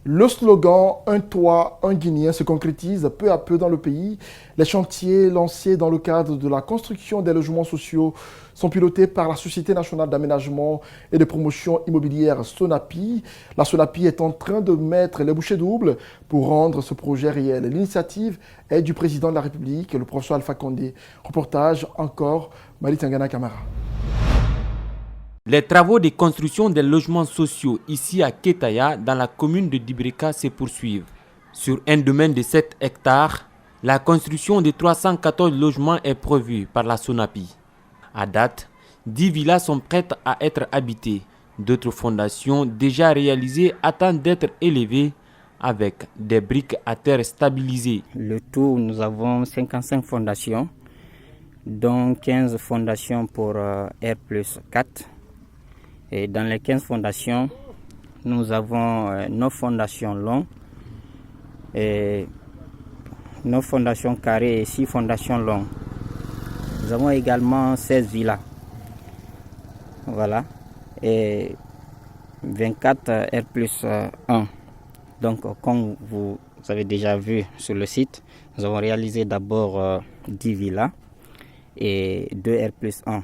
Le slogan « Un toit, un Guinéen » se concrétise peu à peu dans le pays. Les chantiers lancés dans le cadre de la construction des logements sociaux sont pilotés par la Société nationale d'aménagement et de promotion immobilière SONAPI. La SONAPI est en train de mettre les bouchées doubles pour rendre ce projet réel. L'initiative est du président de la République, le professeur Alpha Condé. Reportage encore, Marie Tangana Camara. Les travaux de construction des logements sociaux ici à Ketaya, dans la commune de Dibreka, se poursuivent. Sur un domaine de 7 hectares, la construction de 314 logements est prévue par la SONAPI. À date, 10 villas sont prêtes à être habitées. D'autres fondations déjà réalisées attendent d'être élevées avec des briques à terre stabilisées. Le tout, nous avons 55 fondations, dont 15 fondations pour R+4. Et dans les 15 fondations, nous avons 9 fondations longues, et 9 fondations carrées et 6 fondations longues. Nous avons également 16 villas. Voilà. Et 24 R+1. Donc, comme vous avez déjà vu sur le site, nous avons réalisé d'abord 10 villas et 2 R+1.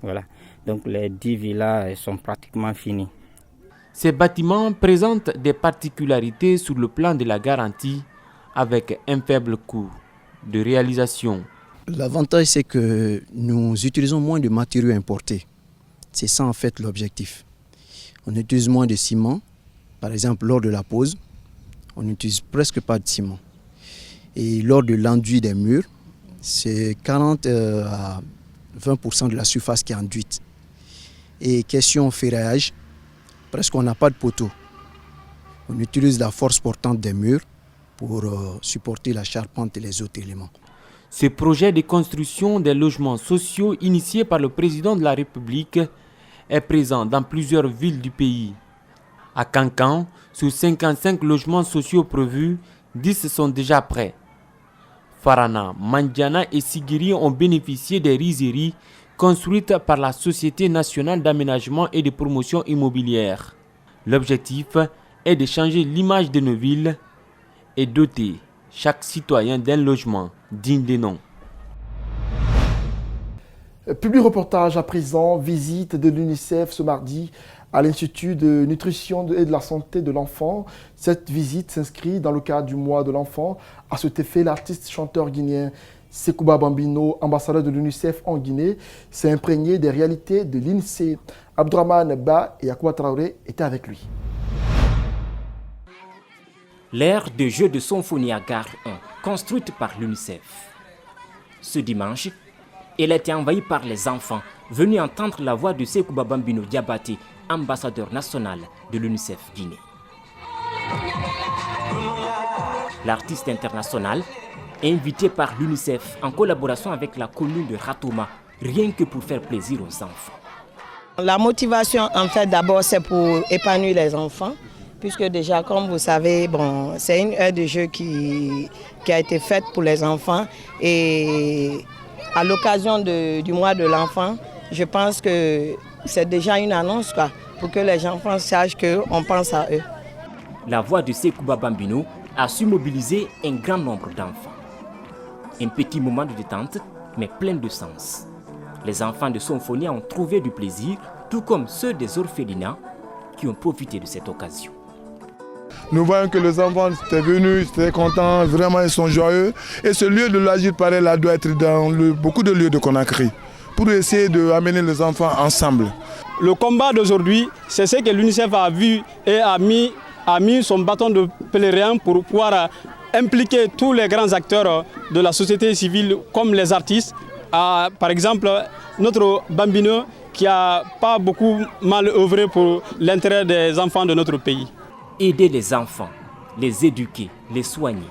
Voilà. Donc les 10 villas sont pratiquement finies. Ces bâtiments présentent des particularités sur le plan de la garantie avec un faible coût de réalisation. L'avantage, c'est que nous utilisons moins de matériaux importés. C'est ça en fait l'objectif. On utilise moins de ciment. Par exemple, lors de la pose, on n'utilise presque pas de ciment. Et lors de l'enduit des murs, c'est 40 à 20% de la surface qui est enduite. Et question ferraillage, presque on n'a pas de poteau. On utilise la force portante des murs pour supporter la charpente et les autres éléments. Ce projet de construction des logements sociaux initié par le président de la République est présent dans plusieurs villes du pays. À Kankan, sur 55 logements sociaux prévus, 10 sont déjà prêts. Farana, Mandiana et Sigiri ont bénéficié des rizeries construites par la Société nationale d'aménagement et de promotion immobilière. L'objectif est de changer l'image de nos villes et doter chaque citoyen d'un logement digne de nom. Public reportage à présent, visite de l'UNICEF ce mardi à l'Institut de nutrition et de la santé de l'enfant. Cette visite s'inscrit dans le cadre du mois de l'enfant. À cet effet, l'artiste chanteur guinéen Sekouba Bambino, ambassadeur de l'UNICEF en Guinée, s'est imprégné des réalités de l'INSEE. Abdourahmane Ba et Akwa Traoré étaient avec lui. L'aire de jeu de Sonfonia à Gare 1, construite par l'UNICEF. Ce dimanche, elle a été envahie par les enfants venus entendre la voix de Sekouba Bambino Diabaté, ambassadeur national de l'UNICEF Guinée. L'artiste international, invité par l'UNICEF en collaboration avec la commune de Ratouma, rien que pour faire plaisir aux enfants. La motivation, en fait, d'abord, c'est pour épanouir les enfants, puisque déjà, comme vous savez, c'est une aire de jeu qui a été faite pour les enfants. Et à l'occasion du mois de l'enfant, je pense que c'est déjà une annonce, pour que les enfants sachent qu'on pense à eux. La voix de Sekouba Bambino a su mobiliser un grand nombre d'enfants. Un petit moment de détente, mais plein de sens. Les enfants de Sonfonia ont trouvé du plaisir, tout comme ceux des orphelinats qui ont profité de cette occasion. Nous voyons que les enfants étaient venus, ils étaient contents, vraiment ils sont joyeux. Et ce lieu de l'agir pareil là doit être dans beaucoup de lieux de Conakry pour essayer d'amener les enfants ensemble. Le combat d'aujourd'hui, c'est ce que l'UNICEF a vu et a mis son bâton de pèlerin pour pouvoir impliquer tous les grands acteurs de la société civile comme les artistes. Par exemple, notre Bambino qui n'a pas beaucoup mal œuvré pour l'intérêt des enfants de notre pays. Aider les enfants, les éduquer, les soigner.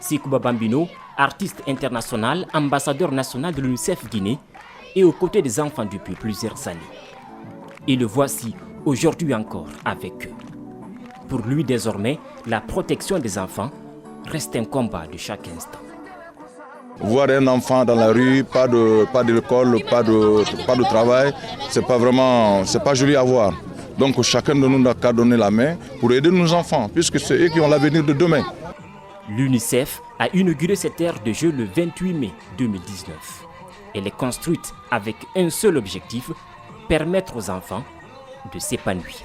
Sekouba Bambino, artiste international, ambassadeur national de l'UNICEF Guinée, est aux côtés des enfants depuis plusieurs années. Et le voici aujourd'hui encore avec eux. Pour lui désormais, la protection des enfants reste un combat de chaque instant. Voir un enfant dans la rue, pas d'école, pas de travail, c'est pas joli à voir. Donc chacun de nous n'a qu'à donner la main pour aider nos enfants, puisque c'est eux qui ont l'avenir de demain. L'UNICEF a inauguré cette aire de jeu le 28 mai 2019. Elle est construite avec un seul objectif, permettre aux enfants de s'épanouir.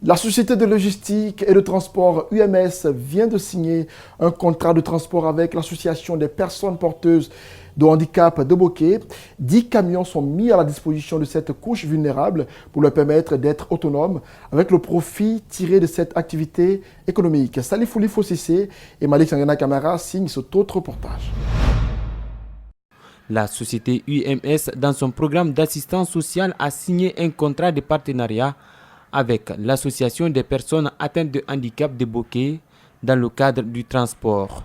La société de logistique et de transport UMS vient de signer un contrat de transport avec l'association des personnes porteuses de handicap de Bokeh. 10 camions sont mis à la disposition de cette couche vulnérable pour leur permettre d'être autonomes avec le profit tiré de cette activité économique. Salifouli Fossissé et Malik Sangana Kamara signent cet autre reportage. La société UMS, dans son programme d'assistance sociale, a signé un contrat de partenariat avec l'association des personnes atteintes de handicap de Bokeh dans le cadre du transport.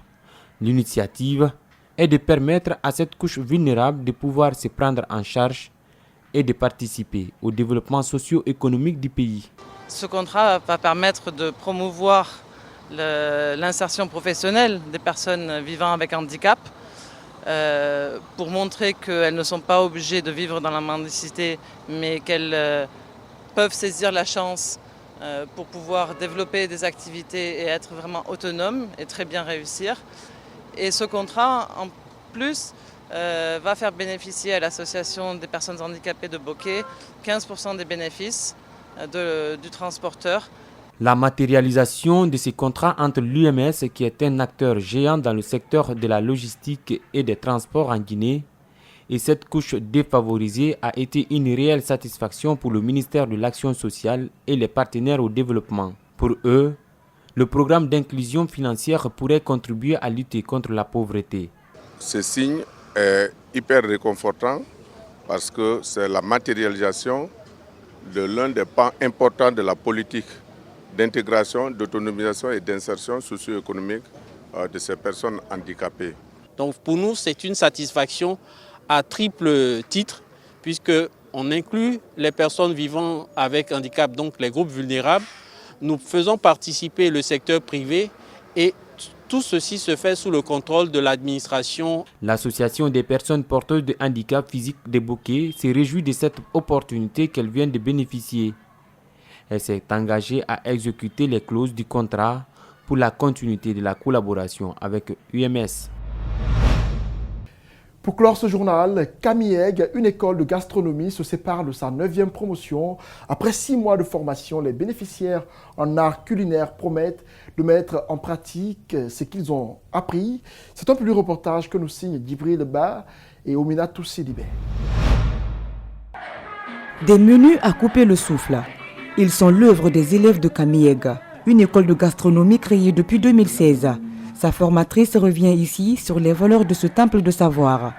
L'initiative est de permettre à cette couche vulnérable de pouvoir se prendre en charge et de participer au développement socio-économique du pays. Ce contrat va permettre de promouvoir l'insertion professionnelle des personnes vivant avec handicap pour montrer qu'elles ne sont pas obligées de vivre dans la mendicité, mais qu'elles peuvent saisir la chance pour pouvoir développer des activités et être vraiment autonomes et très bien réussir. Et ce contrat, en plus, va faire bénéficier à l'association des personnes handicapées de Bokeh 15% des bénéfices du transporteur. La matérialisation de ces contrats entre l'UMS, qui est un acteur géant dans le secteur de la logistique et des transports en Guinée, et cette couche défavorisée a été une réelle satisfaction pour le ministère de l'Action sociale et les partenaires au développement. Pour eux, le programme d'inclusion financière pourrait contribuer à lutter contre la pauvreté. Ce signe est hyper réconfortant parce que c'est la matérialisation de l'un des pans importants de la politique d'intégration, d'autonomisation et d'insertion socio-économique de ces personnes handicapées. Donc pour nous, c'est une satisfaction à triple titre, puisqu'on inclut les personnes vivant avec handicap, donc les groupes vulnérables. Nous faisons participer le secteur privé et tout ceci se fait sous le contrôle de l'administration. L'association des personnes porteuses de handicap physique de Bokeh se réjouit de cette opportunité qu'elle vient de bénéficier. Elle s'est engagée à exécuter les clauses du contrat pour la continuité de la collaboration avec UMS. Pour clore ce journal, Kamieg, une école de gastronomie, se sépare de sa 9e promotion. Après 6 mois de formation, les bénéficiaires en art culinaire promettent de mettre en pratique ce qu'ils ont appris. C'est un petit reportage que nous signent Djibril Ba et Ominatou Sidibé. Des menus à couper le souffle. Ils sont l'œuvre des élèves de Kamieg, une école de gastronomie créée depuis 2016. Sa formatrice revient ici sur les valeurs de ce temple de savoir.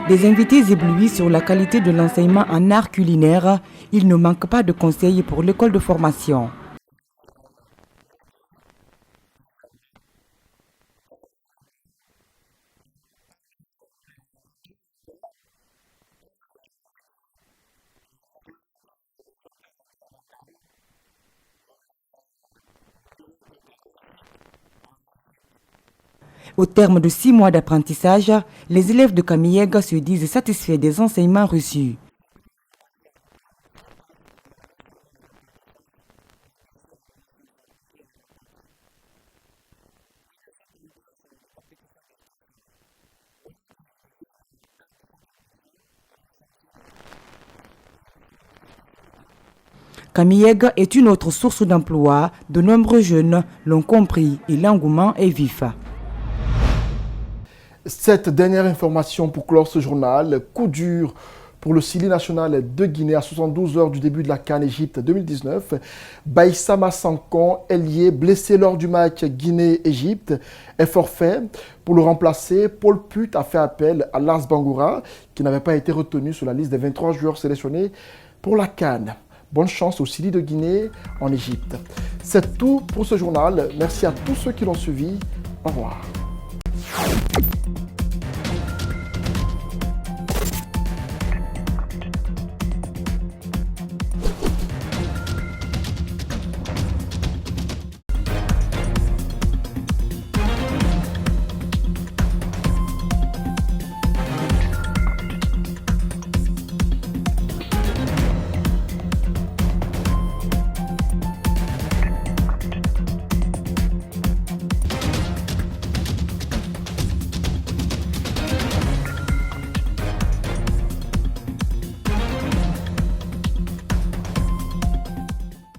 Des invités éblouis sur la qualité de l'enseignement en art culinaire, il ne manque pas de conseils pour l'école de formation. Au terme de 6 mois d'apprentissage, les élèves de Kamieg se disent satisfaits des enseignements reçus. Kamieg est une autre source d'emploi. De nombreux jeunes l'ont compris et l'engouement est vif. Cette dernière information pour clore ce journal, coup dur pour le Sili national de Guinée à 72 heures du début de la CAN Égypte 2019. Baïssama Sankon, ailier blessé lors du match Guinée-Égypte, est forfait. Pour le remplacer, Paul Put a fait appel à Lars Bangoura, qui n'avait pas été retenu sur la liste des 23 joueurs sélectionnés pour la CAN. Bonne chance au Sili de Guinée en Égypte. C'est tout pour ce journal. Merci à tous ceux qui l'ont suivi. Au revoir.